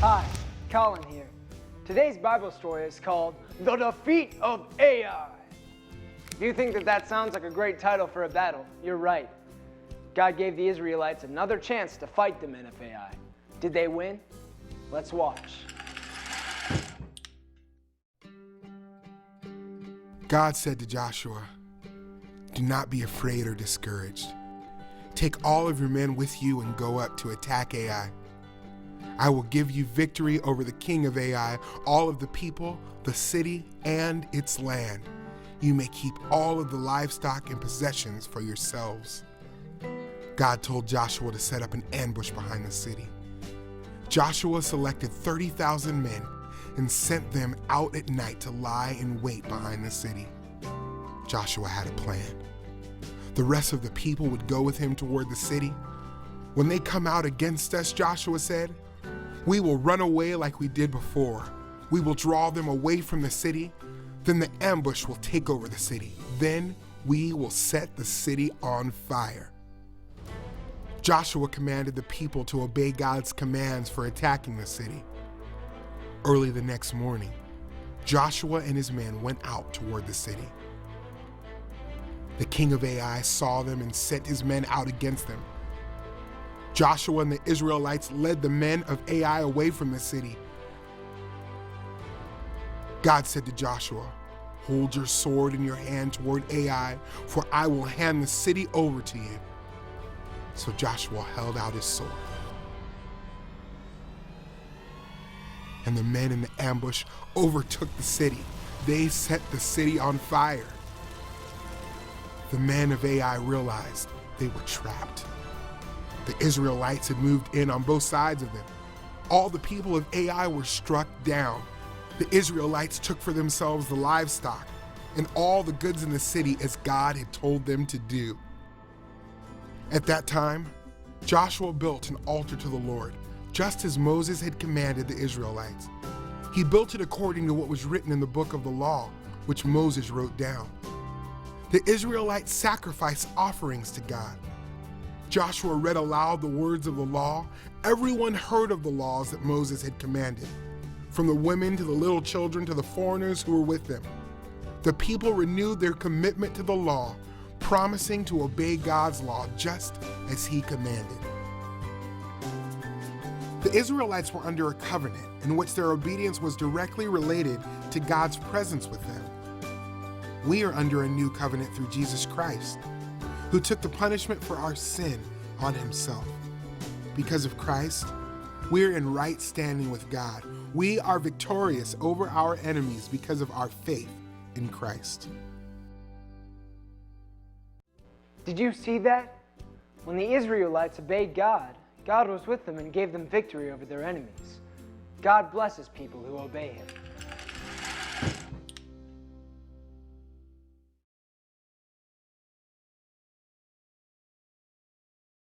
Hi, Colin here. Today's Bible story is called The Defeat of Ai. If you think that sounds like a great title for a battle, you're right. God gave the Israelites another chance to fight the men of Ai. Did they win? Let's watch. God said to Joshua, "Do not be afraid or discouraged. Take all of your men with you and go up to attack Ai. I will give you victory over the king of Ai, all of the people, the city, and its land. You may keep all of the livestock and possessions for yourselves." God told Joshua to set up an ambush behind the city. Joshua selected 30,000 men and sent them out at night to lie in wait behind the city. Joshua had a plan. The rest of the people would go with him toward the city. "When they come out against us," Joshua said, "we will run away like we did before. We will draw them away from the city. Then the ambush will take over the city. Then we will set the city on fire." Joshua commanded the people to obey God's commands for attacking the city. Early the next morning, Joshua and his men went out toward the city. The king of Ai saw them and sent his men out against them. Joshua and the Israelites led the men of Ai away from the city. God said to Joshua, "Hold your sword in your hand toward Ai, for I will hand the city over to you." So Joshua held out his sword. And the men in the ambush overtook the city. They set the city on fire. The men of Ai realized they were trapped. The Israelites had moved in on both sides of them. All the people of Ai were struck down. The Israelites took for themselves the livestock and all the goods in the city as God had told them to do. At that time, Joshua built an altar to the Lord, just as Moses had commanded the Israelites. He built it according to what was written in the book of the law, which Moses wrote down. The Israelites sacrificed offerings to God. Joshua read aloud the words of the law. Everyone heard of the laws that Moses had commanded, from the women to the little children to the foreigners who were with them. The people renewed their commitment to the law, promising to obey God's law just as he commanded. The Israelites were under a covenant in which their obedience was directly related to God's presence with them. We are under a new covenant through Jesus Christ, who took the punishment for our sin on himself. Because of Christ, we're in right standing with God. We are victorious over our enemies because of our faith in Christ. Did you see that? When the Israelites obeyed God, God was with them and gave them victory over their enemies. God blesses people who obey him.